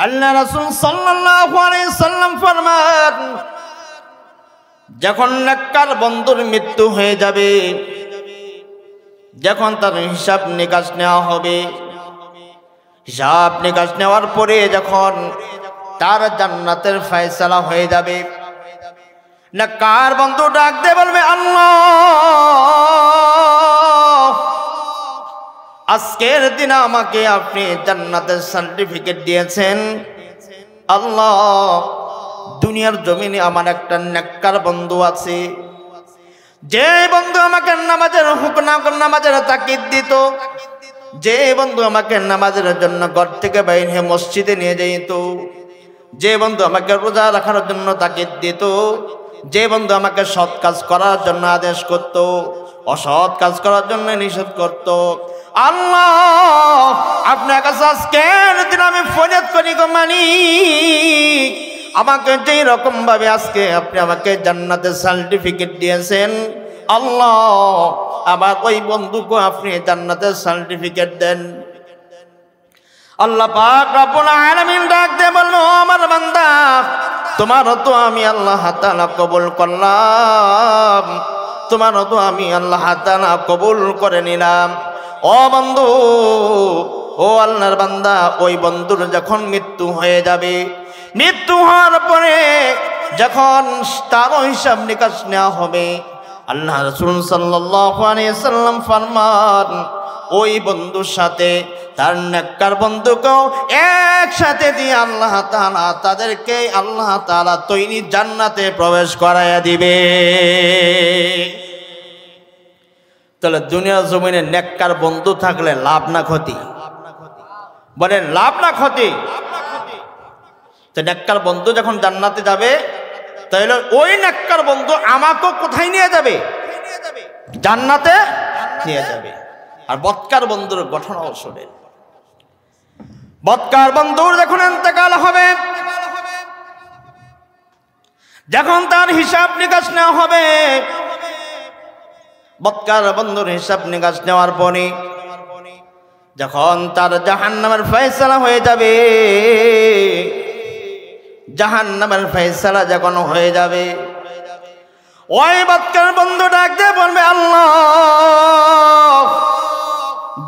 আল্লাহ রাসূল সাল্লাল্লাহু আলাইহি সাল্লাম ফরমান, যখন নেককার বন্ধুর মৃত্যু হয়ে যাবে, যখন তার হিসাব নিকাশ নেওয়া হবে, হিসাব নিকাশ নেওয়ার পরে যখন তার জান্নাতের ফয়সালা হয়ে যাবে, নেককার বন্ধু ডাক দিয়ে বলবে, আল্লাহ, আজকের দিনে আমাকে আপনি জান্নাতের সার্টিফিকেট দিয়েছেন। আল্লাহ, দুনিয়ার জমিনে আমার একটা নেককার বন্ধু আছে, যে বন্ধু আমাকে নামাজের নামাজের তাকিদ দিত, যে বন্ধু আমাকে নামাজের জন্য ঘর থেকে বাইর হয়ে মসজিদে নিয়ে যেত, যে বন্ধু আমাকে রোজা রাখার জন্য তাকিদ দিত, যে বন্ধু আমাকে সৎ কাজ করার জন্য আদেশ করত, অসৎ কাজ করার জন্য নিষেধ করত। আল্লাহ, আপনার কাছে আজকের দিন আমি ফরিয়াদ করি গো মালিক, আমাকে যেই রকম ভাবে আজকে আপনি আমাকে জান্নাতের সার্টিফিকেট দিয়েছেন, আল্লাহ, আমার ওই বন্ধুকে আপনি জান্নাতের সার্টিফিকেট দেন। আল্লাহ পাক রব্বুল আলামিন ডাক দিয়ে বলল, আমার বান্দা, তোমারও তো আমি আল্লাহ তাআলা কবুল করলাম, তোমারও তো আমি আল্লাহ তাআলা কবুল করে নিলাম। ও বন্ধু, ও আল্লাহর বান্দা, ওই বন্ধুর যখন মৃত্যু হয়ে যাবে, মৃত্যু হওয়ার পরে যখন তার হিসাব নিকাশ নেওয়া হবে, আল্লাহ রাসূল সাল্লাল্লাহু আলাইহি সাল্লাম ফরমান, ওই বন্ধুর সাথে তার নেককার বন্ধুকেও একসাথে দিয়ে আল্লাহ তাআলা তাদেরকে আল্লাহ তাআলা তৈরি জান্নাতে প্রবেশ করাইয়া দিবে। তাহলে দুনিয়ার জমিনে নেককার বন্ধু থাকলে লাভ না ক্ষতি? বলেন, লাভ না ক্ষতি? তো নেককার বন্ধু যখন জান্নাতে যাবে, তাহলে ওই নেককার বন্ধু আমাকে কোথায় নিয়ে যাবে? জান্নাতে নিয়ে যাবে। আর বদকার বন্ধুর ঘটনাও শোনেন। বদকার বন্ধুর যখন ইন্তেকাল হবে, যখন তার হিসাব নিকাশ নেওয়া হবে, বদকার বন্ধুর হিসাব নিকাশ নেওয়ার পরে যখন তার জাহান্নামের ফয়সালা হয়ে যাবে, জাহান্নামের ফয়সালা যখন হয়ে যাবে, ওই বদকার বন্ধু ডাক দিয়ে বলবে, আল্লাহ,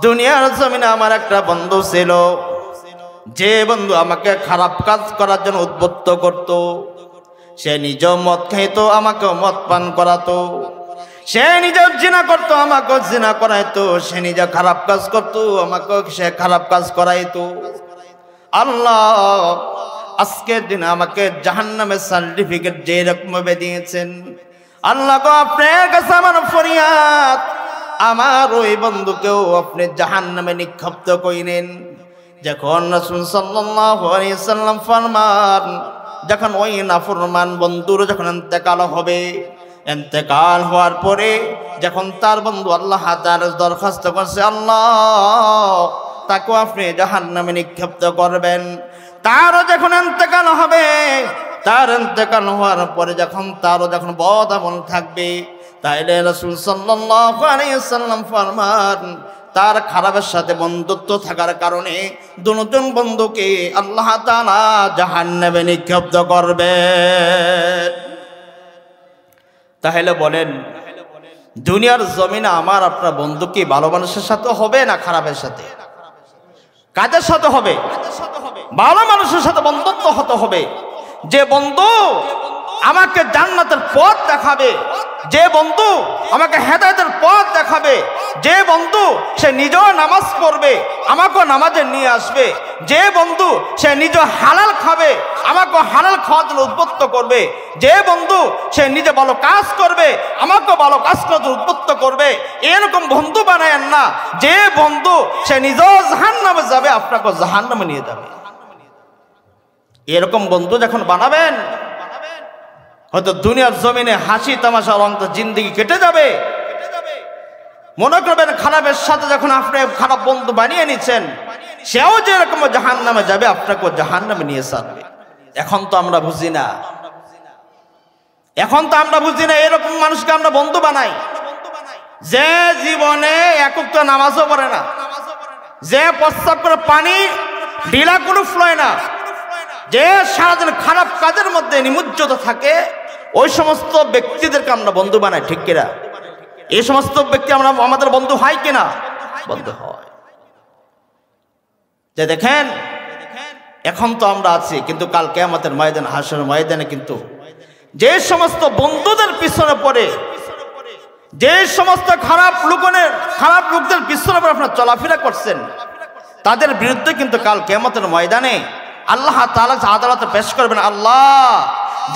দুনিয়ার জমিনে আমার একটা বন্ধু ছিল, যে বন্ধু আমাকে খারাপ কাজ করার জন্য উদ্বুদ্ধ করত, সে নিজেও মদ খাইত, আমাকেও মদ পান করাতো, সে নিজেও জিনা করত, আমাকেও জিনা করাইতো, সে নিজে খারাপ কাজ করত, আমাকেও সে খারাপ কাজ করাইতো। আল্লাহ, আজকের দিনে আমাকে জাহান্নামের সার্টিফিকেট যে রকম ভাবে দিয়েছেন, আল্লাহ গো, আপনার কাছে আমার ফরিয়াদ, আমার ওই বন্ধুকেও আপনি জাহান্নামে নিক্ষিপ্ত করিলেন। যখন রাসূল সাল্লাল্লাহু আলাইহি সাল্লাম ফরমান, যখন ওই নাফরমান বন্ধুর যখন ইন্তেকাল হবে, ইন্তেকাল হওয়ার পরে যখন তার বন্ধু আল্লাহ তাআলা দরখাস্ত করছে, আল্লাহ, তাকে আপনি জাহান্নামে নিক্ষিপ্ত করবেন, তারও যখন ইন্তেকাল হবে, তার ইন্তেকাল হওয়ার পরে যখন তারও যখন বদ আমল থাকবে, তাইলে রাসূল সাল্লাল্লাহু আলাইহি সাল্লাম ফরমান, তার খারাপের সাথে বন্ধুত্ব থাকার কারণে দুজন বন্ধুকে আল্লাহ তাআলা জাহান্নামে নিক্ষিপ্ত করবেন। তাহলে বলেন, দুনিয়ার জমিনে আমার আপনার বন্ধু কি ভালো মানুষের সাথে হবে না খারাপের সাথে? কাদের সাথে হবে? ভালো মানুষের সাথে বন্ধুত্ব হতে হবে। যে বন্ধু আমাকে জান্নাতের পথ দেখাবে, যে বন্ধু আমাকে হেদায়েতের পথ দেখাবে, যে বন্ধু সে নিজেও নামাজ পড়বে, আমাকেও নামাজে নিয়ে আসবে, যে বন্ধু সে নিজে হালাল খাবে, আমাকেও হালাল খাওয়ার জন্য উদ্বুদ্ধ করবে, যে বন্ধু সে নিজে ভালো কাজ করবে, আমাকেও ভালো কাজ করতে উদ্বুদ্ধ করবে, এরকম বন্ধু বানায়েন না যে বন্ধু সে নিজেও জাহান্নামে যাবে, আপনাকেও জাহান্নামে নিয়ে যাবে। এরকম বন্ধু যখন বানাবেন, হয়তো দুনিয়ার জমিনে হাসি তামাশা রঙ জিন্দেগি কেটে যাবে। মনে করবেন, খারাপের সাথে যখন আপনি খারাপ বন্ধু বানিয়ে নিচ্ছেন, সেও যেরকম জাহান্নামে যাবে, আপনাকেও জাহান্নামে নিয়ে ছাড়বে। এখন তো আমরা বুঝি না, এখন তো আমরা বুঝি না এরকম মানুষকে আমরা বন্ধু বানাই, যে জীবনে একক নামাজও পড়ে না, যে প্রস্রাব করে পানি ঢিলা কোনো ফ্লোয় না, যে সারাদিন খারাপ কাজের মধ্যে নিমজ্জিত থাকে, ওই সমস্ত ব্যক্তিদেরকে আমরা বন্ধু বানাই, ঠিক কিনা? এই সমস্ত ব্যক্তি আমরা আমাদের বন্ধু হয় কিনা? বন্ধু হয়। যে দেখেন, এখন তো আমরা আছি, কিন্তু কাল কিয়ামতের ময়দান, হাসরের ময়দানে কিন্তু যে সমস্ত বন্ধুদের পিছনে পড়ে, যে সমস্ত খারাপ লোকদের পিছনে পড়ে আপনারা চলাফেরা করছেন, তাদের বিরুদ্ধে কিন্তু কাল কিয়ামতের ময়দানে আল্লাহ তাআলা আদালতে পেশ করবেন। আল্লাহ,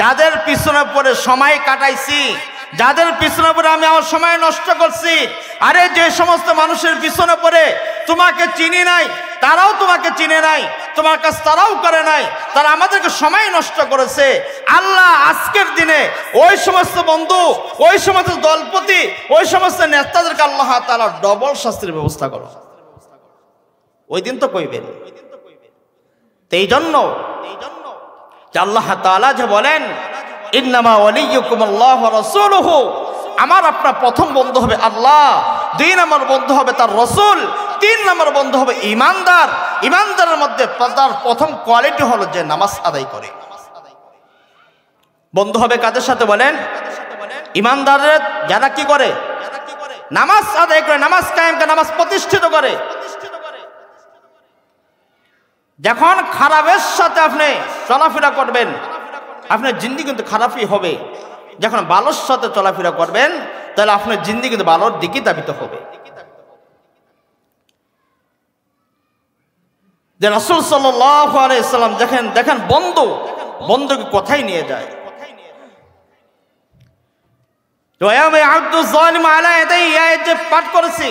যাদের পিছনে পড়ে সময় কাটাইছি, যাদের পিছনে পড়ে আমি আমার সময় নষ্ট করছি, আরে যে সমস্ত মানুষের পিছনে পড়ে তোমাকে চিনি নাই, তারাও তোমাকে চিনে নাই, তোমার কাছে তারাও করে নাই, তারা আমাদেরকে সময় নষ্ট করেছে। আল্লাহ, আজকের দিনে ওই সমস্ত বন্ধু, ওই সমস্ত দলপতি, ওই সমস্ত নেতাদেরকে আল্লাহ তাআলা ডবল শাস্তির ব্যবস্থা করো। ওই দিন তো কইবেন। এই জন্য আল্লাহ তাআলা যে বলেন, ইন্নামা ওয়ালিয়্যুকুমুল্লাহু ওয়া রাসূলুহু, আমার আপনার প্রথম বন্ধু হবে আল্লাহ, 2 নম্বর বন্ধু হবে তার রাসূল, 3 নম্বর বন্ধু হবে ঈমানদার। ঈমানদারের মধ্যে তার প্রথম কোয়ালিটি হলো যে নামাজ আদায় করে। বন্ধু হবে কাদের সাথে বলেন? ঈমানদারের যারা কি করে? নামাজ আদায় করে, নামাজ কায়েম করে, নামাজ প্রতিষ্ঠিত করে। যখন খারাপের সাথে আপনি চলাফেরা করবেন, আপনার জিন্দেগি কিন্তু খারাপই হবে। যখন ভালোর সাথে চলাফেরা করবেন, তাহলে আপনার জিন্দেগি কিন্তু ভালোর দিকে ধাবিত হবে। যে রাসূল সাল্লাল্লাহু আলাইহি সাল্লাম দেখেন বন্ধুকে কোথায় নিয়ে যায়। যে পাঠ করেছি,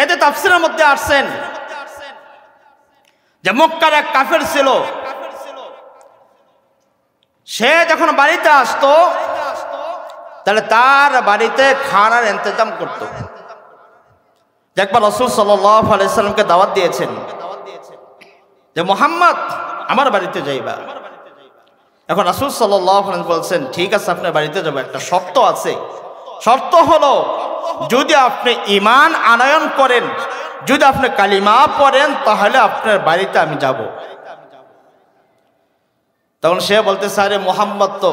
এতে তাফসীরের মধ্যে আসছেন যে মক্কার এক কাফের ছিল, সে যখন বাড়িতে আসতো তাহলে তার বাড়িতে খানার ইন্তজাম করত। একবার রাসূল সাল্লাল্লাহু আলাইহি সাল্লামকে দাওয়াত দিয়েছেন যে মুহাম্মদ আমার বাড়িতে যাইবা। এখন রাসূল সাল্লাল্লাহু আলাইহি ওয়াসাল্লাম বলছেন, ঠিক আছে আপনার বাড়িতে যাব, একটা শর্ত আছে। শর্ত হলো, যদি আপনি ঈমান আনয়ন করেন, যদি আপনি কালিমা পড়েন, তাহলে আপনার বাড়িতে আমি যাব। তখন সে বলতেছে, আরে মুহাম্মদ তো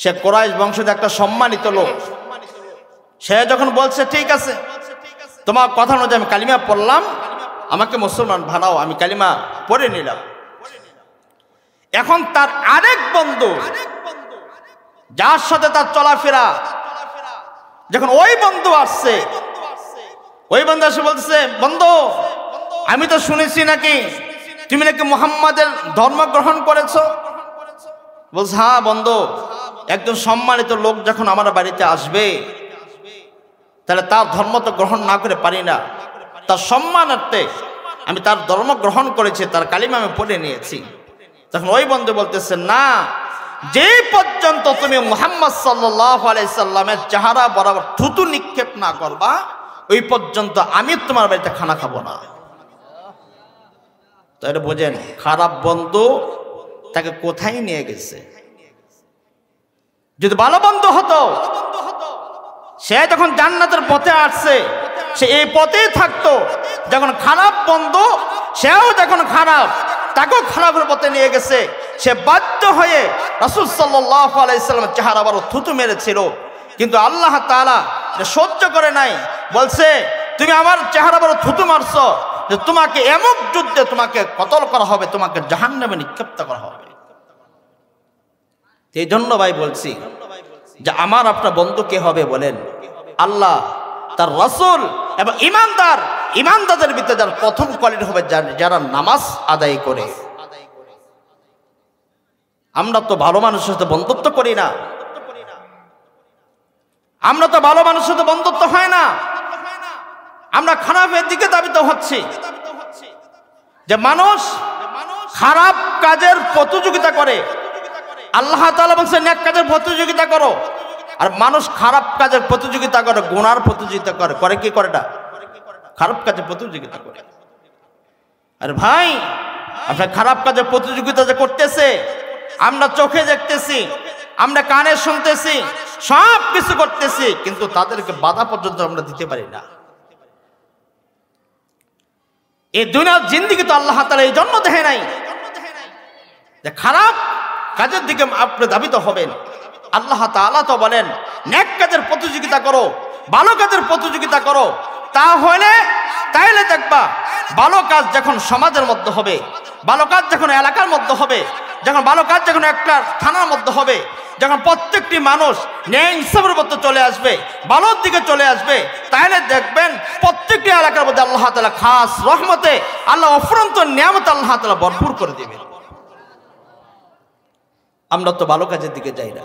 সে কুরাইশ বংশের একটা সম্মানিত লোক। সে যখন বলছে ঠিক আছে, তোমার কথা অনুযায়ী আমি কালিমা পড়লাম, আমাকে মুসলমান বানাও, আমি কালিমা পড়ে নিলাম। এখন তার আরেক বন্ধু, যার সাথে তার চলাফেরা, যখন ওই বন্ধু আসছে, ওই বন্ধু এসে বলতেছে, বন্ধু আমি তো শুনেছি নাকি তুমি নাকি মুহাম্মাদের ধর্ম গ্রহণ করেছো। বলছে, হ্যাঁ বন্ধু, একজন সম্মানিত লোক যখন আমার বাড়িতে আসবে, তাহলে তার ধর্ম তো গ্রহণ না করে পারি না। তার সম্মানার্থে আমি তার ধর্ম গ্রহণ করেছি, তার কালিমা আমি পড়ে নিয়েছি। তখন ওই বন্ধু বলতেছে, না, যে পর্যন্ত তুমি মুহাম্মদ সাল্লাল্লাহু আলাইহি সাল্লামের চেহারা বরাবর থুতু নিক্ষেপ না করবা, ওই পর্যন্ত আমি তোমার বাড়িতে খানা খাবো না। তো এটা বোঝেন, খারাপ বন্ধু তাকে কোথায় নিয়ে গেছে। যদি ভালো বন্ধু হতো, সে যখন জান্নাতের পথে আসছে, সে এই পথেই থাকতো। যখন খারাপ বন্ধু, সেও যখন খারাপ, তাকেও খারাপের পথে নিয়ে গেছে। সে বাধ্য হয়ে রাসূল সাল্লাল্লাহু আলাইহি সাল্লামের চেহারা আবার থুতু মেরেছিল, কিন্তু আল্লাহ তাআলা সহ্য করে নাই। বলছে, তুমি আমার চেহারা আবার থুতু মারছো, যে তোমাকে এমক যুদ্ধে তোমাকে কতল করা হবে, তোমাকে জাহান্নামে নিক্ষিপ্ত করা হবে। এই জন্য ভাই বলছি যে আমার আপনার বন্ধু কে হবে বলেন? আল্লাহ, তার রাসূল এবং ঈমানদারদের ভিতরে যার প্রথম কোয়ালিটি হবে যারা নামাজ আদায় করে। আমরা তো ভালো মানুষের সাথে বন্ধুত্ব করি না, আমরা তো ভালো মানুষের সাথে বন্ধুত্ব হয় না, আমরা খারাপের দিকে ধাবিত হচ্ছি। যে মানুষ খারাপ কাজের প্রতিযোগিতা করে, আল্লাহ তাআলা বলেন নেক কাজের প্রতিযোগিতা করো, আর মানুষ খারাপ কাজের প্রতিযোগিতা করে, গুনার প্রতিযোগিতা করে। করে কি করে না? খারাপ কাজের প্রতিযোগিতা করে। আরে ভাই, আপনার খারাপ কাজের প্রতিযোগিতা যে করতেছে, আমরা চোখে দেখতেছি, আমরা কানে শুনতেছি, সব কিছু করতেছি, কিন্তু তাদেরকে বাধা পর্যন্ত আমরা দিতে পারি না। এই দুনিয়ার জিন্দেগি তো আল্লাহ তাআলা এই জন্য দেখে নাই যে খারাপ কাজের দিকে আপনি ধাবিত হবেন। আল্লাহ তাআলা তো বলেন নেক কাজের প্রতিযোগিতা করো, ভালো কাজের প্রতিযোগিতা করো, তাইলে দেখবা ভালো কাজ যখন সমাজের মধ্যে হবে, ভালো কাজ যখন এলাকার মধ্যে হবে, যখন ভালো কাজ যখন একটা থানার মধ্যে হবে, যখন প্রত্যেকটি মানুষ ন্যায় ইনসাফের মধ্যে চলে আসবে, ভালোর দিকে চলে আসবে, তাহলে দেখবেন প্রত্যেকটি এলাকার মধ্যে আল্লাহ তাআলা খাস রহমতে, আল্লাহ অফুরন্ত নিয়ামত আল্লাহ তাআলা ভরপুর করে দিবেন। আমরা তো ভালো কাজের দিকে যাই না।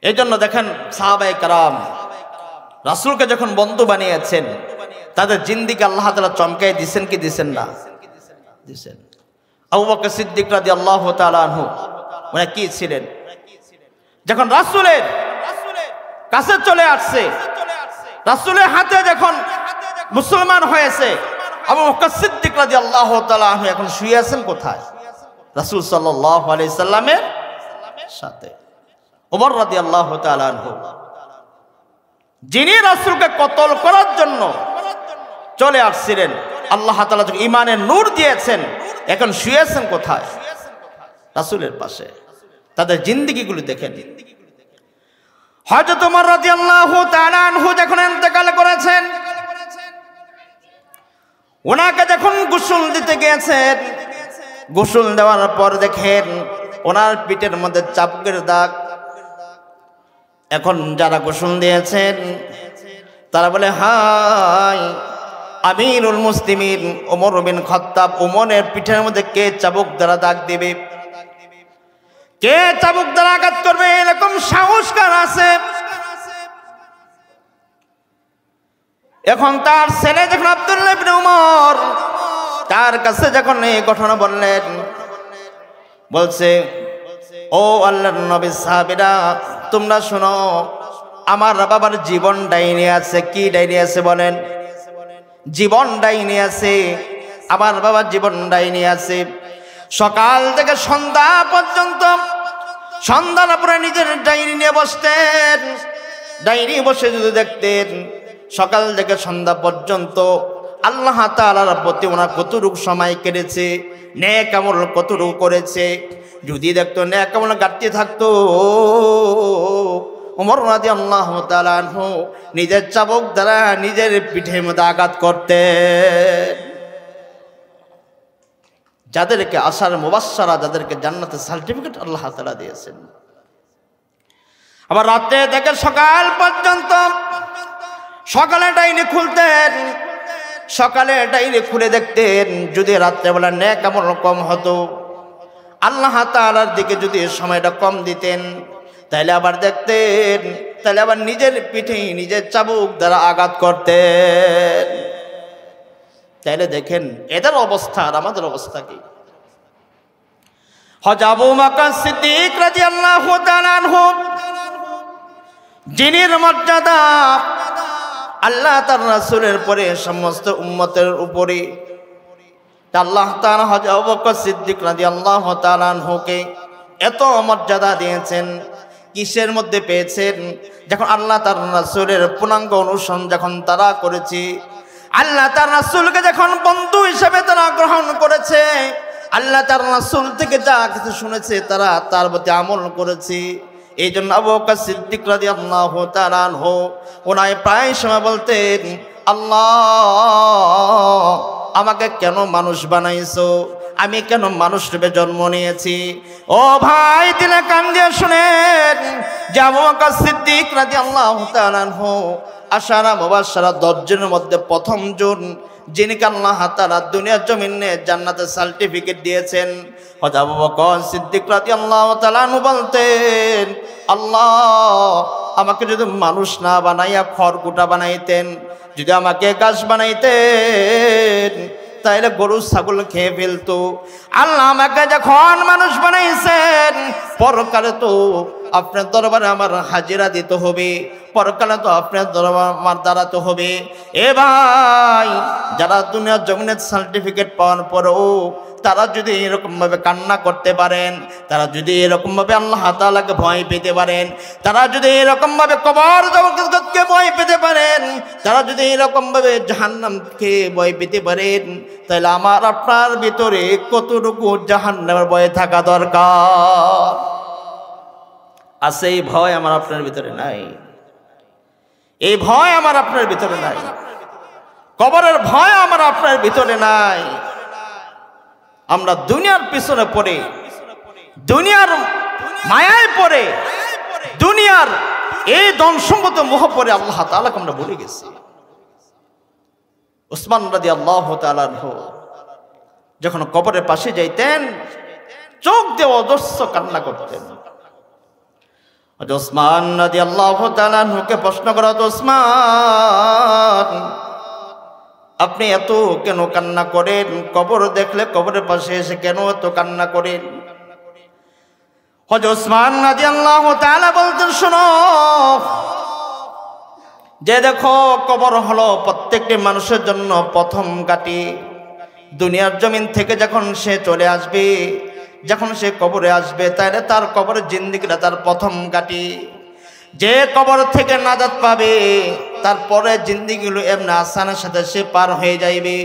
এই জন্য দেখেন সাহাবায়ে কেরাম রাসূলকে যখন বন্ধু বানিয়েছেন, তাদের জিন্দিগি আল্লাহ তাআলা চমকাই দিয়েছেন কি দিয়েছেন না? দিয়েছেন। আবু বকর সিদ্দিক রাদিয়াল্লাহু তাআলা আনহু উনি কি ছিলেন? যখন রাসূলের কাছে চলে আসছে, রাসূলের হাতে যখন মুসলমান হয়েছে, আবু বকর সিদ্দিক রাদিয়াল্লাহু তাআলা আনহু এখন শুয়ে আছেন কোথায়? রাসূল সাল্লাল্লাহু আলাইহি সাল্লামের সাথে। ওমর রাদিয়াল্লাহু তাআলা আনহু যিনি রাসূলকে কতল করার জন্য চলে আসছিলেন, আল্লাহ তাআলা যখন ঈমানের নূর দিয়েছেন, এখন শুয়েছেন কোথায়? রাসূলের পাশে। তাদের জিন্দেগিগুলো দেখেন। হযরত ওমর রাদিয়াল্লাহু তাআলা আনহু যখন ইন্তেকাল করেছেন, ওনাকে যখন গোসল দিতে গিয়েছেন, গোসল দেওয়ার পর দেখেন ওনার পিঠের মধ্যে চাবুকের দাগ। এখন যারা গোসল দিয়েছেন তারা বলে, হায় আমিরুল মুসলিমিন ওমর বিন খাত্তাব, ওমরের পিঠের মধ্যে কে চাবুক দ্বারা দাগ দিবে, কে চাবুক দ্বারা আঘাত করবে, এরকম সাহস কার আছে? এখন তার ছেলে যখন আব্দুল্লাহ ইবনে ওমর তার কাছে যখন এই ঘটনা বললেন, বলছে, ও আল্লাহর নবী সাহাবীরা তোমরা শোনো, আমার বাবার জীবন ডাইনি আছে। কি ডাইনি আছে বলেন? জীবন ডাইনি আছে। আমার বাবার জীবন ডাইনি আছে। সকাল থেকে সন্ধ্যা পর্যন্ত, সন্ধ্যার পরে নিজের ডাইনি নিয়ে বসতেন। ডাইনি বসে যদি দেখতেন সকাল থেকে সন্ধ্যা পর্যন্ত আল্লাহ তাআলার প্রতি ওনার কতটুকু সময় কেটেছে, নেক আমল কতটুকু করেছে, যদি দেখতো নেক আমল ঘাটতি থাকতো, ওমর রাদিয়াল্লাহু তাআলা আনহু নিজের চাবুক দ্বারা নিজের পিঠের মধ্যে আঘাত করতেন। যাদেরকে আশার মুবাশশারা, যাদেরকে জান্নাতের সার্টিফিকেট আল্লাহ তাআলা দিয়েছেন। আবার রাতে থেকে সকাল পর্যন্ত সকালে ডাইনি খুলতেন, সকালে ডাইনি খুলে দেখতেন যদি রাত্রেবেলা নেক আমল কম হতো, আল্লাহ তাআলার দিকে যদি সময়টা কম দিতেন, তাহলে আবার দেখতেন, তাহলে আবার নিজের পিঠে নিজের চাবুক দ্বারা আঘাত করতেন। তাহলে দেখেন এদের অবস্থা আর আমাদের অবস্থা কি? হযরত আবু বকর সিদ্দিক রাদিয়াল্লাহু তাআলা আনহু, যিনির মর্যাদা আল্লাহ তার রাসূলের পরে সমস্ত উম্মতের উপরে, আল্লাহ তাআলা হযরত আবু বকর সিদ্দিক রাদিয়াল্লাহু তাআলা আনহুকে এত মর্যাদা দিয়েছেন। কিসের মধ্যে পেয়েছেন? যখন আল্লাহ তার রাসূলের পূর্ণাঙ্গ অনুসরণ যখন তারা করেছে, আল্লাহ তার রাসূলকে যখন বন্ধু হিসেবে তারা গ্রহণ করেছে, আল্লাহ তার রাসূল থেকে যা কিছু শুনেছে তারা তার প্রতি আমল করেছে। এই জন্য আবু বকর সিদ্দিক রাদিয়াল্লাহু তাআলা আনহু ওনায় প্রায় সময় বলতেন, আল্লাহ আমাকে কেন মানুষ বানাইছো, আমি কেন মানুষ রূপে জন্ম নিয়েছি? ও ভাই দিলে কান দিয়ে শুনেন, যে আবু বকর সিদ্দিক রাদিয়াল্লাহু তাআলা আনহু আশারা মুবাশশারা 10 জনের মধ্যে প্রথম জন, যিনিকে আল্লাহ তাআলা দুনিয়ার জমিনে জান্নাতের সার্টিফিকেট দিয়েছেন। হযরত আবু বকর সিদ্দিক রাদিয়াল্লাহু তাআলা আনহু বলতেন, আল্লাহ আমাকে যদি মানুষ না বানাইয়া খড়কুটা বানাইতেন, যদি আমাকে গাছ বানাইতেন, তাইলে গরু ছাগল খেয়ে ফেলতো। আল্লাহ আমাকে যখন মানুষ বানাইছেন, পরকালে তো আপনার দরবারে আমার হাজিরা দিতে হবে, পরকালে তো আপনার দরবারে আমার দাঁড়াতে হবে। এ ভাই, যারা দুনিয়ার জমিনের সার্টিফিকেট পাওয়ার পরেও তারা যদি এরকমভাবে কান্না করতে পারেন, তারা যদি এরকমভাবে আল্লাহ তাআলাকে ভয় পেতে পারেন, তারা যদি এরকমভাবে কবর জগৎকে ভয় পেতে পারেন, তারা যদি এরকমভাবে জাহান্নামকে ভয় পেতে পারেন, তাহলে আমার আপনার ভিতরে কতটুকু জাহান্নামের ভয় থাকা দরকার? আছে এই ভয় আমার আপনার ভিতরে নাই। এই ভয় আমার আপনার ভিতরে নাই। কবরের ভয় আমার আপনার ভিতরে নাই। আমরা দুনিয়ার পিছনে পড়ে, দুনিয়ার মায়ায় পড়ে, দুনিয়ার এই ধন সম্পদ মোহ পড়ে আল্লাহ তাআলাকে আমরা ভুলে গেছি। উসমান রাদিয়াল্লাহু তাআলা আনহু যখন কবরের পাশে যাইতেন, চোখ দিয়ে অজস্র কান্না করতেন। উসমান রাদিয়াল্লাহু তাআলা আনহুকে প্রশ্ন করা হতো, উসমান, আপনি এত কেন কান্না করেন? কবর দেখলে কবরের পাশে এসে কেন এত কান্না করেন? হযরত উসমান রাদিয়াল্লাহু তাআলা বলতেন, শোনো, যে দেখো, কবর হলো প্রত্যেকটি মানুষের জন্য প্রথম ঘাঁটি। দুনিয়ার জমিন থেকে যখন সে চলে আসবে, যখন সে কবরে আসবে, তাহলে তার কবরের জিন্দেগিটা তার প্রথম ঘাঁটি। যে কবর থেকে নাজাত পাবে, তারপরে জিন্দেগিগুলো এমনি আসানের সাথে সে পার হয়ে যাইবে।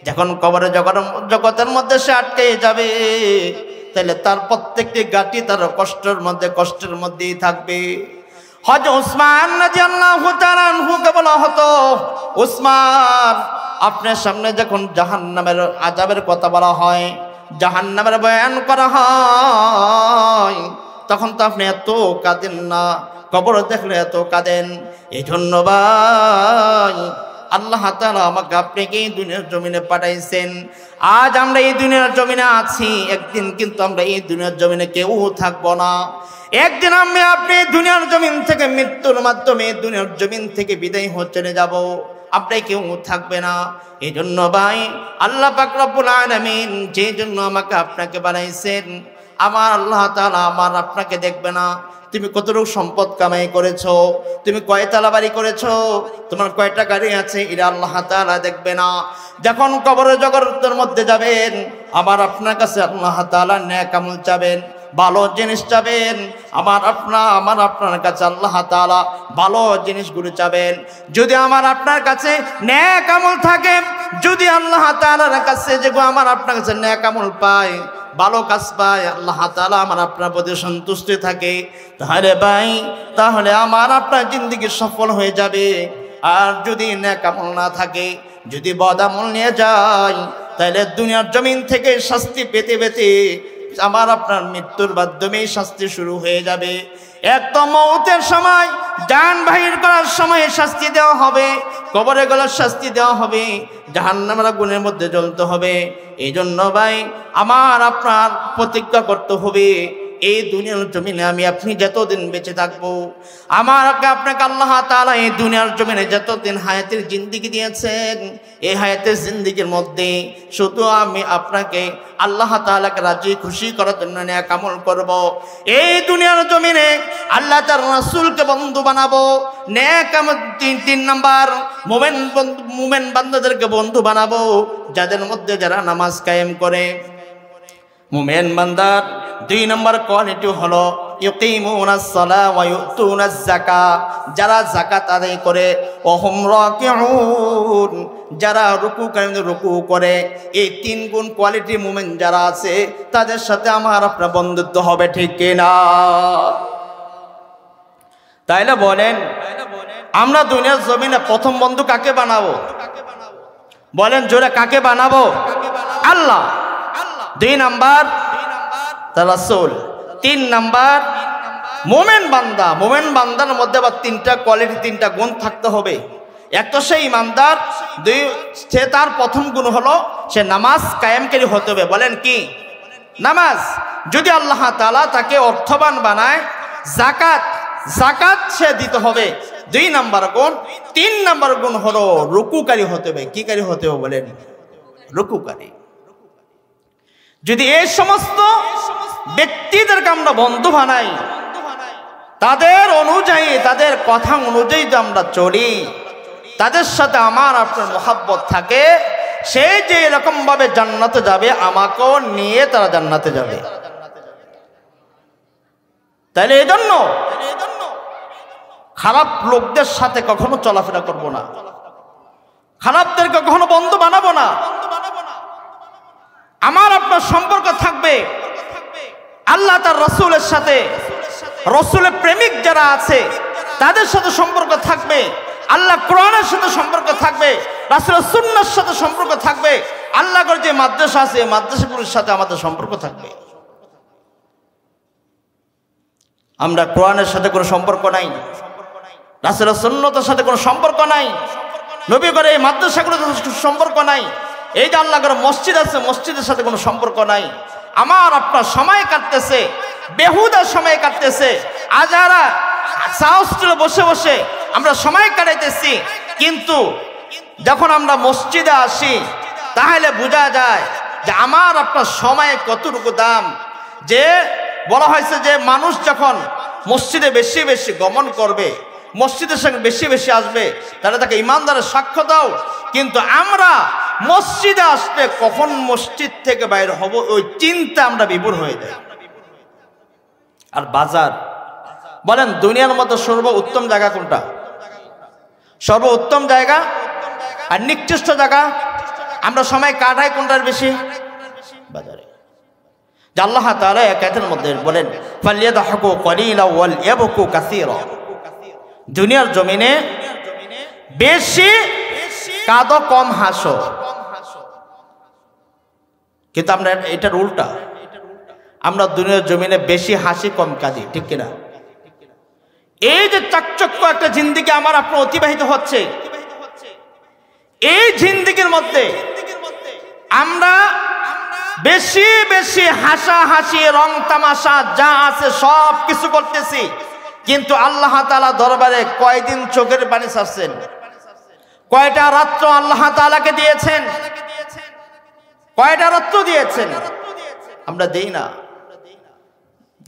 যখন কবরে জগতের মধ্যে সে আটকে যাবে, তাহলে তার প্রত্যেকটি ঘাঁটি তার কষ্টের মধ্যেই থাকবে। হযরত উসমান রাদিয়াল্লাহু তাআলা আনহুকে বলা হতো, উসমান, আপনার সামনে যখন জাহান্নামের আযাবের কথা বলা হয়, জাহান্নামের বয়ান করা হয়, তখন তো আপনি এত কাঁদেন না, কবর দেখলে এত কাঁদেন। এই জন্য ভাই, আল্লাহ তাআলা আমাকে আপনাকে এই দুনিয়ার জমিনে পাঠাইছেন। আজ আমরা এই দুনিয়ার জমিনে আছি, একদিন কিন্তু আমরা এই দুনিয়ার জমিনে কেউ থাকবো না। একদিন আমি আপনি দুনিয়ার জমিন থেকে মৃত্যুর মাধ্যমে দুনিয়ার জমিন থেকে বিদায় হয়ে চলে যাব, আপনি কেউ থাকবে না। এই জন্য ভাই, আল্লাহ পাক রব্বুল আলামিন যে জন্য আমাকে আপনাকে বানাইছেন, আমার আল্লাহ তাআলা আমার আপনাকে দেখবে না তুমি কতটুকু সম্পদ কামাই করেছো, তুমি কয়তলা বাড়ি করেছো, তোমার কয়টা গাড়ি আছে, এটা আল্লাহ তাআলা দেখবে না। যখন কবরের জগতের মধ্যে যাবেন, আমার আপনার কাছে আল্লাহ তাআলা নেক আমল চাবেন, ভালো জিনিস চাবেন। আমার আপনার কাছে আল্লাহ তাআলা ভালো জিনিসগুলো চাবেন। যদি আমার আপনার কাছে নেক আমল থাকে, যদি আল্লাহ তাআলার কাছে যেগুলো আমার আপনার কাছে নেক আমল পায়, ভালো কাজ পায়, আল্লাহ তাআলা আমার আপনার প্রতি সন্তুষ্ট থাকে, তাহলে ভাই, তাহলে আমার আপনার জিন্দেগি সফল হয়ে যাবে। আর যদি নেক আমল না থাকে, যদি বদ আমল নিয়ে যায়, তাহলে দুনিয়ার জমিন থেকে শাস্তি পেতে পেতে আমার আপনার মৃত্যুর মাধ্যমেই শাস্তি শুরু হয়ে যাবে। একদম মওতের সময়, জান বাহির করার সময় শাস্তি দেওয়া হবে, কবরে গেলে শাস্তি দেওয়া হবে, জাহান্নামের আগুনের মধ্যে জ্বলতে হবে। এই জন্য ভাই, আমার আপনার প্রতিজ্ঞা করতে হবে, এই দুনিয়ার জমিনে আমি আপনি যতদিন বেঁচে থাকবো, আমাকে আপনাকে আল্লাহ তাআলা এই দুনিয়ার জমিনে যতদিন হায়াতের জিন্দেগি দিয়েছেন, এই হায়াতের জিন্দেগির মধ্যে শুধু আমি আপনাকে আল্লাহ তাআলাকে রাজি খুশি করার জন্য নেক আমল করব। এই দুনিয়ার জমিনে আল্লাহ তার রাসূলকে বন্ধু বানাবো। নেক আমল 3 নাম্বার, মুমিন বান্দাদেরকে বন্ধু বানাবো, যাদের মধ্যে যারা নামাজ কায়েম করে। মুমিন বান্দার 2 নম্বর কোয়ালিটি হলো ইউকিমুনাস সালাহ ওয়া ইউতুনাজ যাকাত, যারা যাকাত আদায় করে, ওয়া হুম রাকিউন, যারা রুকু করে। এই 3 গুণ কোয়ালিটি মুমিন যারা আছে, তাদের সাথে আমার আপনার বন্ধুত্ব হবে, ঠিক কিনা? তাইলে বলেন, আমরা দুনিয়ার জমিনে প্রথম বন্ধু কাকে বানাবো? বলেন জোরে, কাকে বানাবো? আল্লাহ। 2 নাম্বার রাসূল, 3 নাম্বার মুমিন বান্দা। মুমিন বান্দার মধ্যে আবার 3টা কোয়ালিটি, 3টা গুণ থাকতে হবে। এক তো সেই ইমানদার, 2 সে তার প্রথম গুণ হলো সে নামাজ কায়েমকারী হতে হবে। বলেন কি? নামাজ। যদি আল্লাহ তাআলা তাকে অর্থবান বানায়, যাকাত সে দিতে হবে, 2 নাম্বার গুণ। 3 নাম্বার গুণ হলো রুকুকারী হতে হবে। কি কারী হতে হবে? বলেন রুকুকারী। যদি এই সমস্ত ব্যক্তিদেরকে আমরা বন্ধু বানাই, তাদের অনুযায়ী, তাদের কথা অনুযায়ী যদি আমরা চলি, তাদের সাথে আমার আপনার মহব্বত থাকে, সে যে এরকম ভাবে জান্নাতে যাবে, আমাকেও নিয়ে তারা জান্নাতে যাবে। তাইলে এই জন্য খারাপ লোকদের সাথে কখনো চলাফেরা করব না, খারাপদেরকে কখনো বন্ধু বানাবো না। আমার আপনার সম্পর্ক থাকবে আল্লাহ তার রসুলের সাথে, রসুলের প্রেমিক যারা আছে তাদের সাথে সম্পর্ক থাকবে, আল্লাহ কোরআনের সাথে সম্পর্ক থাকবে, রাসূলের সুন্নাহর সাথে সম্পর্ক থাকবে, আল্লাহর যে মাদ্রাসা আছে মাদ্রাসাগুলোর সাথে আমাদের সম্পর্ক থাকবে। আমরা কোরআনের সাথে কোনো সম্পর্ক নাই, রাসূলের সুন্নাতের সাথে কোনো সম্পর্ক নাই, নবী করে এই মাদ্রাসাগুলোর সাথে সম্পর্ক নাই, এই যে আল্লাহর মসজিদ আছে মসজিদের সাথে কোনো সম্পর্ক নাই। আমার আপনার সময় কাটতেছে, বেহুদা সময় কাটতেছে, আজারা সাহসে বসে বসে আমরা সময় কাটাইতেছি। কিন্তু যখন আমরা মসজিদে আসি তাহলে বোঝা যায় যে আমার আপনার সময় কতটুকু দাম। যে বলা হয়েছে যে মানুষ যখন মসজিদে বেশি বেশি গমন করবে, মসজিদের সঙ্গে বেশি বেশি আসবে, তাহলে তাকে ইমানদারের সাক্ষ্য দাও। কিন্তু আমরা মসজিদে আসলে কখন মসজিদ থেকে বাইরে হব ওই চিন্তা আমরা বিভোর হয়ে যাই। আর বাজার বলেন, দুনিয়ার মধ্যে সর্ব উত্তম জায়গা কোনটা? সর্ব উত্তম জায়গা আর নিকৃষ্ট জায়গা আমরা সময় কাটাই কোনটার বেশি? বাজারে। যে আল্লাহ তাআলা আয়াতের মধ্যে বলেন, ফালিয়াদহাকু কলিলা ওয়াল ইয়াবকু কাসীরা। দুনিয়ার জমিনে বেশি কাঁদো কম হাসো, কিন্তু আমরা এটার উল্টা, আমরা দুনিয়ার জমিনে বেশি হাসি কম কাঁদি, ঠিক কিনা? এই যে চাকচক্য একটা জিন্দেগি আমার আপনার অতিবাহিত হচ্ছে, এই জিন্দেগির মধ্যে আমরা বেশি বেশি হাসাহাসি রং তামাশা যা আছে সব কিছু করতেছি, কিন্তু আল্লাহ তাআলা দরবারে কয়দিন চোখের পানি ছাড়ছেন? কয়টা রাত্র আল্লাহ তাআলাকে দিয়েছেন? কয়টা রাত্র দিয়েছেন? আমরা দেই না।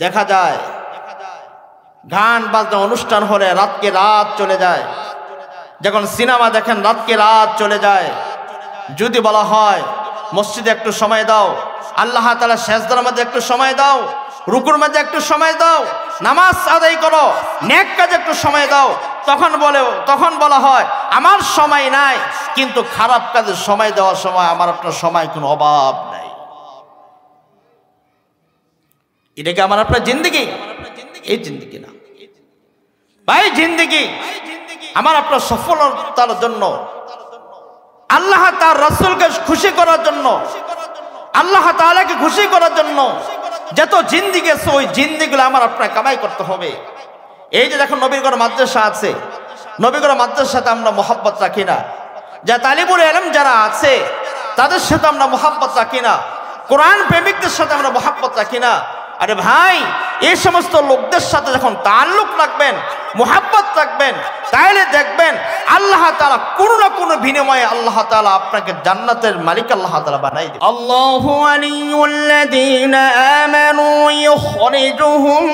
দেখা যায় গান বাজনা অনুষ্ঠান হলে রাতকে রাত চলে যায়, যখন সিনেমা দেখেন রাতকে রাত চলে যায়। যদি বলা হয় মসজিদে একটু সময় দাও, আল্লাহ তাআলা সেজদার মধ্যে একটু সময় দাও, রুকুর মধ্যে একটু সময় দাও, নামাজ আদায় করো, নেক কাজে একটু সময় দাও, তখন বলা হয় আমার সময় নাই। কিন্তু খারাপ কাজে সময় দেওয়ার সময় আমার আপনার সময় কোনো অভাব নাই। এটা কি আমার আপনার জিন্দেগি? এই জিন্দেগি না ভাই। জিন্দেগি আমার আপনার সফলতার জন্য, আল্লাহ তার রাসূলকে খুশি করার জন্য, আল্লাহ তাআলাকে খুশি করার জন্য যত জিন্দেগি আছে ওই জিন্দেগিগুলো আমার আপনার কামাই করতে হবে। এই যে দেখুন নবীর ঘর মাদ্রাসা আছে, নবীর ঘর মাদ্রাসার সাথে আমরা মহব্বত রাখি না। যা তালিবুল ইলম যারা আছে তাদের সাথে আমরা মহব্বত রাখি না, কোরআন প্রেমিকদের সাথে আমরা মহব্বত রাখি না। আরে ভাই, এই সমস্ত লোকদের সাথে যখন তাল্লুক রাখবেন, মুহাব্বত রাখবেন, তাহলে দেখবেন আল্লাহ তাআলা কোনো না কোনো বিনিময়ে আল্লাহ তাআলা আপনাকে জান্নাতের মালিক আল্লাহ তাআলা বানাই দেবেন। আল্লাহু ওয়ালিয়ুল্লাযীনা আমানু ইখরিজুহুম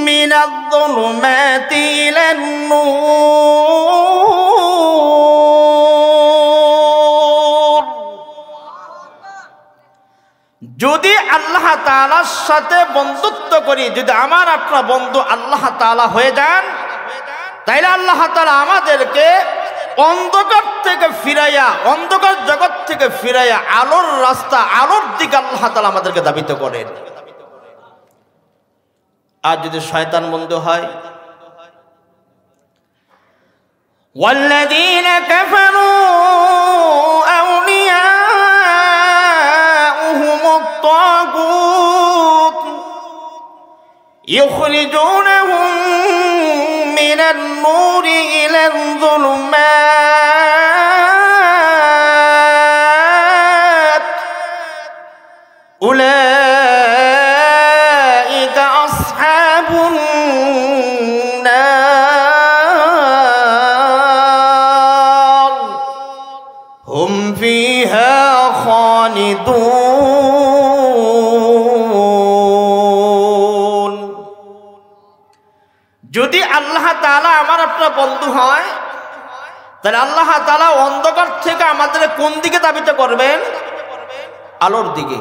মিনায-যুলুমাতি ইলান-নূর। যদি আল্লাহ তাআলার সাথে বন্ধুত্ব করি, যদি আমার আপনার বন্ধু আল্লাহ তাআলা হয়ে যান, তাইলে আল্লাহ তাআলা আমাদেরকে অন্ধকার থেকে ফিরাইয়া, অন্ধকার জগৎ থেকে ফিরাইয়া আলোর রাস্তা, আলোর দিকে আল্লাহ তাআলা আমাদেরকে ধাবিত করেন। আর যদি শয়তান বন্ধু হয়, ওয়াল্লাযীনা কাফারু আউলিয়াউহুমুত তাগুত ইখরিজুনহুম মিনান নূরি ইলাল-যুলুমাত উলাইকা আসহাবুন নার হুম ফিহা খালিদুন। আল্লাহ তাআলা আমার আপনার বন্ধু হয়, তাহলে আল্লাহ তাআলা অন্ধকার থেকে আমাদের কোন দিকে ধাবিত করবেন? আলোর দিকে।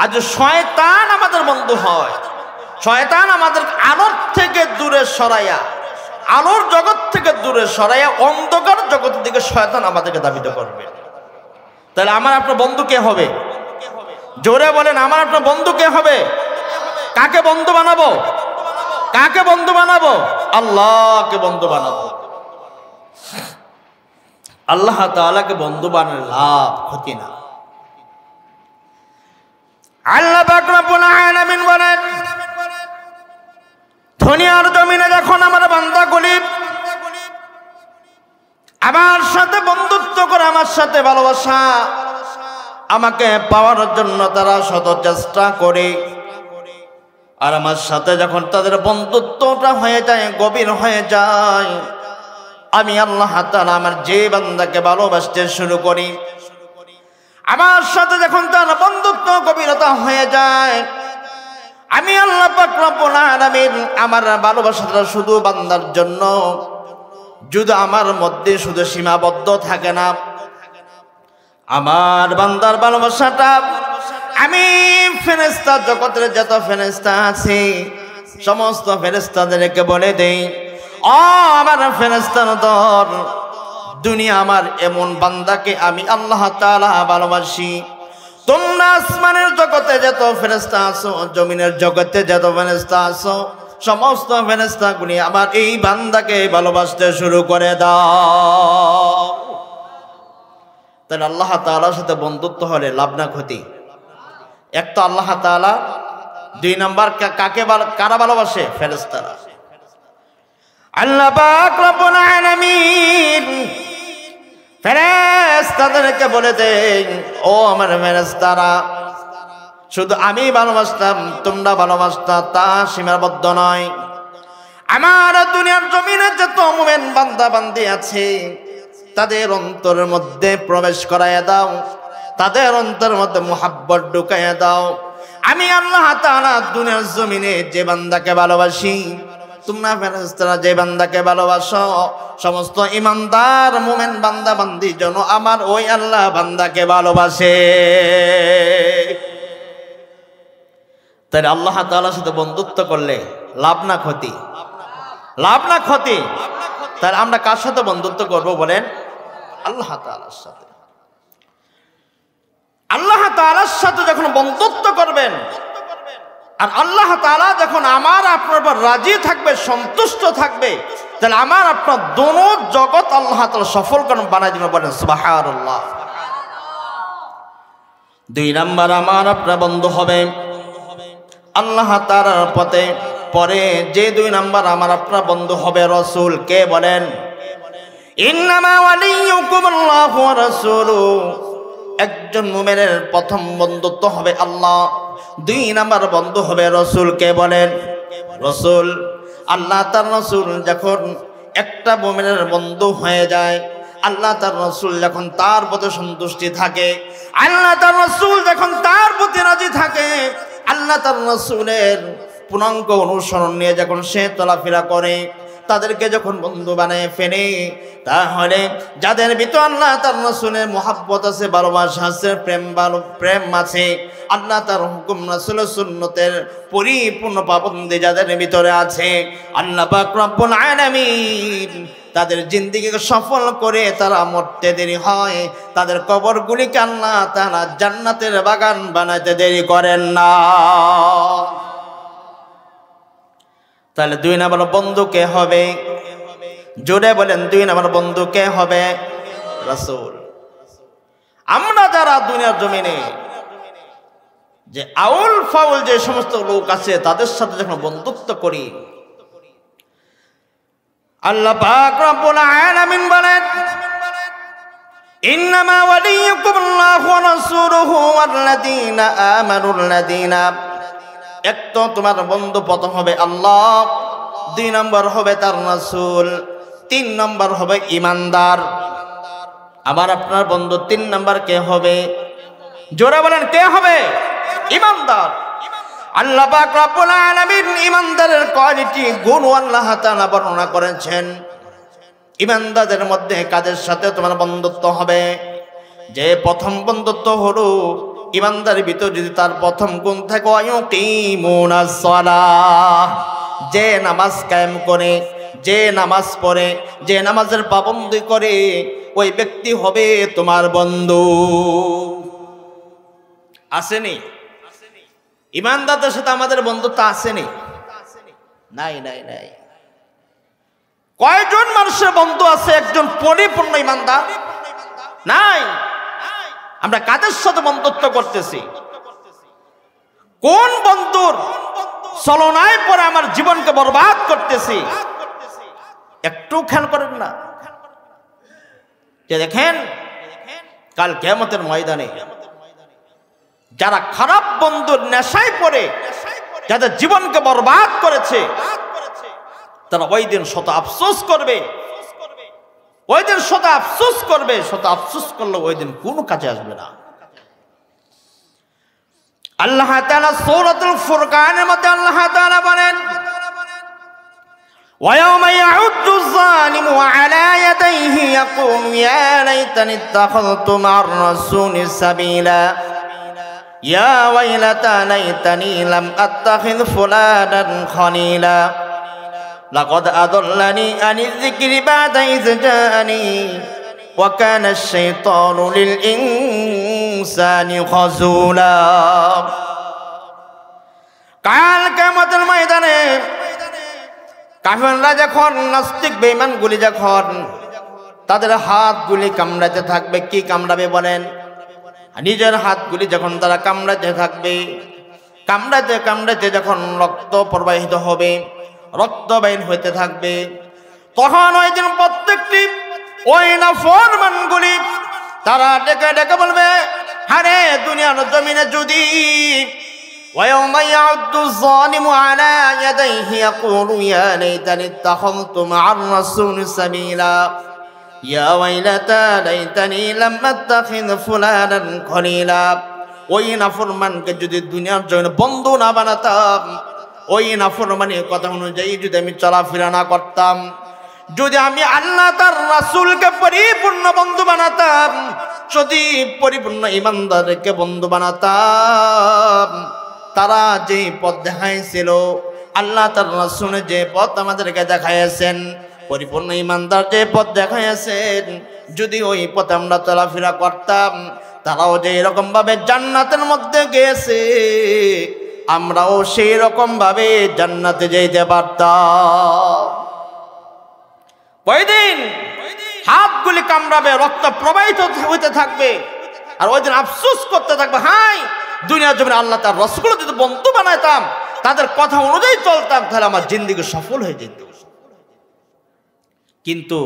আর যে শয়তান আমাদের বন্ধু হয়, শয়তান আমাদের আলোর থেকে দূরে সরাইয়া, আলোর জগৎ থেকে দূরে সরাইয়া অন্ধকার জগতের দিকে শয়তান আমাদেরকে ধাবিত করবে। তাহলে আমার আপনার বন্ধু কে হবে? জোরে বলেন, আমার আপনার বন্ধু কে হবে? কাকে বন্ধু বানাবো? কাকে বন্ধু বানাবো? আল্লাহকে বন্ধু বানাবো। আল্লাহ তাআলাকে বন্ধু বানালে লাভ, ক্ষতি না। আল্লাহ পাক রব্বুল আলামিন বলেন, দুনিয়ার জমিনে যখন আমার বান্দাগুলি আমার সাথে বন্ধুত্ব করে, আমার সাথে ভালোবাসা, আমাকে পাওয়ার জন্য তারা শত চেষ্টা করে, আর আমার সাথে যখন তাদের বন্ধুত্বটা হয়ে যায়, গভীর হয়ে যায়, আমি আল্লাহ তাআলা আমার যে বান্দাকে ভালোবাসতে শুরু করি, আমার সাথে যখন তার বন্ধুত্ব গভীরতা হয়ে যায়, আমি আল্লাহ পাক রব্বুল আলামিন আমার ভালোবাসাটা শুধু বান্দার জন্য, যদি আমার মধ্যে শুধু সীমাবদ্ধ থাকে না, আমার বান্দার ভালোবাসাটা আমি ফেরেশতা জগতের যত ফেরেশতা আছে সমস্ত ফেরেশতাদেরকে বলে দেই, ও আমার ফেরেশতার দল, দুনিয়া আমার এমন বান্দাকে আমি আল্লাহ তাআলা ভালোবাসি। তোমরা আসমানের জগতে যত ফেরেশতা আছো, জমিনের জগতে যত ফেরেশতা আছো, সমস্ত ফেরেশতাগুলি আমার এই বান্দাকে ভালোবাসতে শুরু করে দাও। তাহলে আল্লাহ তাআলার সাথে বন্ধুত্ব হলে লাভ না ক্ষতি? এক তো আল্লাহ তাআলা, দুই নাম্বার কারা ভালোবাসে? ফেরেশতারা। আল্লাহ পাক রব্বুল আলামিন ফেরেশতাদেরকে বলে দেন, ও আমার ফেরেশতারা, শুধু আমি ভালোবাসতাম, তোমরা ভালোবাসতা তা সীমাবদ্ধ নয়। আমার দুনিয়ার জমিনে যত মুমিন বান্দা বান্দি আছে, তাদের অন্তরের মধ্যে প্রবেশ করাইয়া দাও, তাদের অন্তরের মধ্যে মুহাব্বত ঢুকাইয়া দাও। আমি আল্লাহ তাআলা দুনিয়ার জমিনে যে বান্দাকে ভালোবাসি, তোমরা ফেরেশতারা যে বান্দাকে ভালোবাসো, সমস্ত ইমানদার মুমিন বান্দা বান্দি যেন আমার ওই আল্লাহ বান্দাকে ভালোবাসে। তাই আল্লাহ তাআলার সাথে বন্ধুত্ব করলে লাভ না ক্ষতি? লাভ না ক্ষতি? তাহলে আমরা কার সাথে বন্ধুত্ব করব বলেন? আল্লাহ তাআলার সাথে। আল্লাহ তাআলার সাথে যখন বন্ধুত্ব করবেন, আর আল্লাহ তাআলা যখন আমার আপনার উপর রাজি থাকবে, সন্তুষ্ট থাকবে, তাহলে আমার আপনার দোনো জগৎ আল্লাহ তাআলা সফল করে বানাই দিবেন। বলেন সুবহানাল্লাহ। দুই নাম্বার আমার আপনার বন্ধু হবে আল্লাহ তাআলার পথে। পরে যে দুই নাম্বার আমার আপনার বন্ধু হবে রাসূল। কে বলেন? ইন্নামা ওয়ালিয়ুকুমুল্লাহু ওয়া রাসূলুহু। একজন মুমিনের প্রথম বন্ধুত্ব হবে আল্লাহ, দুই নাম্বার বন্ধু হবে রাসূল। কে বলেন? রাসূল। আল্লাহ তার রাসূল যখন একটা মুমিনের বন্ধু হয়ে যায়, আল্লাহ তার রাসূল যখন তার প্রতি সন্তুষ্টি থাকে, আল্লাহ তার রাসূল যখন তার প্রতি রাজি থাকে, আল্লাহ তার রাসূলের পূর্ণাঙ্গ অনুসরণ নিয়ে যখন সে চলাফেরা করে, তাদেরকে যখন বন্ধু বানায় ফেলে, তাহলে যাদের ভিতর আল্লাহ তার রাসূলের মুহাব্বত আছে, ভালোবাসা আছে, প্রেম আছে, আল্লাহ তার হুকুম রাসূলের সুন্নতের পরিপূর্ণ পাবন্দি যাদের ভিতরে আছে, আল্লাহ পাক রব্বুল আলামিন তাদের জিন্দেগিকে সফল করে তারা মরতে দেরি হয়, তাদের কবরগুলিকে আল্লাহ তাআলা জান্নাতের বাগান বানাতে দেরি করেন না। তাহলে দুই নাম্বার বন্ধু কে হবে? জোরে বলেন, দুই নাম্বার বন্ধু কে হবে? রাসূল। আমরা যারা দুনিয়ার জমিনে যে আউল ফাউল যে সমস্ত লোক আছে, তাদের সাথে যখন বন্ধুত্ব করি, আল্লাহ পাক রব্বুল আলামিন বলেন, ইন্নামা ওয়ালিয়ুকুমুল্লাহু ওয়া রাসূলুহু ওয়াল্লাযীনা আমানুল্লাযীনা। এক তো তোমার বন্ধু প্রথম হবে আল্লাহ, দুই নম্বর হবে তার রাসূল, তিন নম্বর হবে ইমানদার। আবার আপনার বন্ধু তিন নম্বর কে হবে? জোরে বলেন, কে হবে? ইমানদার। আল্লাহ পাক রব্বুল আলামিন ইমানদারের কোয়ালিটি গুণ আল্লাহ তাআলা বর্ণনা করেছেন। ইমানদারদের মধ্যে কাদের সাথে তোমার বন্ধুত্ব হবে? যে প্রথম বন্ধুত্ব হলো ইমানদারের ভিতর যদি তার প্রথম গুণ থাকে ওয়ায়ুকিমুনাস সালাহ, যে নামাজ কায়েম করে, যে নামাজ পড়ে, যে নামাজের পাবন্দি করে, ওই ব্যক্তি হবে তোমার বন্ধু। আসেনি? ইমানদারদের সাথে আমাদের বন্ধুত্ব আসেনি? নাই নাই নাই। কয়জন মানুষের বন্ধু আছে একজন পরিপূর্ণ ইমানদার? নাই। আমরা কাদের সাথে বন্ধুত্ব করতেছি? কোন বন্ধুর ছলনায় পরে আমার জীবনকে বরবাদ করতেছি? একটু খেয়াল করেন না? যে দেখেন কাল কিয়ামতের ময়দানে যারা খারাপ বন্ধুর নেশায় পড়ে যাদের জীবনকে বরবাদ করেছে, তারা ওই দিন শত আফসোস করবে, ওই দিন শত আফসোস করবে। শত আফসোস করলে ওই দিন কোনো কাজে আসবে না। আল্লাহ তাআলা সূরাতুল ফুরকানের মধ্যে আল্লাহ তাআলা বলেন, وَيَوْمَ يَعُضُّ الظَّالِمُ عَلَى يَدَيْهِ يَقُولُ يَا لَيْتَنِي اتَّخَذْتُ مَعَ الرَّسُولِ سَبِيلًا يَا وَيْلَتَى لَيْتَنِي لَمْ أَتَّخِذْ فُلَانًا خَلِيلًا لَقَدْ أَضَلَّنِي عَنِ الذِّكْرِ بَعْدَ إِذْ جَاءَنِي وَكَانَ الشَّيْطَانُ لِلْإِنسَانِ خَذُولًا। কাল কিয়ামতের ময়দানে কাফেররা যখন, নাস্তিক বেঈমানগুলি যখন তাদের হাতগুলি কামড়াতে থাকবে, কি কামড়াবে বলেন? নিজের হাতগুলি যখন তারা কামড়াতে থাকবে, কামড়াতে কামড়াতে যখন রক্ত প্রবাহিত হবে, রক্ত বাইর হইতে থাকবে, তখন ওই দিন প্রত্যেকটি ওই নাফরমানগুলি তারা ডেকে ডেকে বলবে, আরে দুনিয়ার জমিনে যদি وَيَوْمَ يَعُضُّ الظَّالِمُ عَلَى يَدَيْهِ يَقُولُ يَا لَيْتَنِي اتَّخَذْتُ مَعَ الرَّسُولِ سَبِيلًا يَا وَيْلَتَى لَيْتَنِي لَمْ أَتَّخِذْ فُلَانًا خَلِيلًا। ওই নাফরমানকে যদি দুনিয়ার জন্য বন্ধু না বানাতাম, ওই নাফরমানের কথা অনুযায়ী যদি আমি চলাফেরা না করতাম, যদি আমি আল্লাহ তার রাসূলকে পরিপূর্ণ বন্ধু বানাতাম, যদি পরিপূর্ণ ইমানদারকে বন্ধু বানাতাম, তারা যে পথ দেখাইছিল, আল্লাহ তার রাসূল যে পথ আমাদেরকে দেখাইছেন, পরিপূর্ণ ইমানদার যে পথ দেখাইছেন, যদি ওই পথে আমরা চলাফেরা করতাম, তারাও যে এরকম ভাবে জান্নাতের মধ্যে গেছে, আমরাও সেই রকম ভাবে জান্নাতে যেতে পারতাম। ওই দিন হাতগুলি কামড়াবে, রক্ত প্রবাহিত হইতে থাকবে, আর ওই দিন আফসোস করতে থাকবে, হাই দুনিয়ার জমিনে আল্লাহ তার রাসূল যদি বন্ধু বানাইতাম, তাদের কথা অনুযায়ী চলতাম, তাহলে আমার জিন্দেগি সফল হয়ে যেত। কিন্তু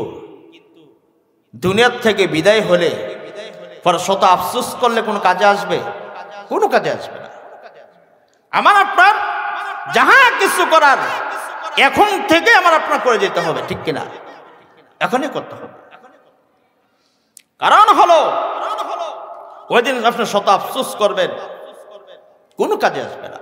দুনিয়ার থেকে বিদায় হলে পরে শত আফসোস করলে কোনো কাজে আসবে? কোনো কাজে আসবে না। আমার আপনার যাহা কিছু করার এখন থেকে আমার আপনার করে যেতে হবে, ঠিক কিনা? এখনই করতে হবে। কারণ হলো ওই দিন আপনি শত আফসোস করবেন, কোনো কাজে আসবে না।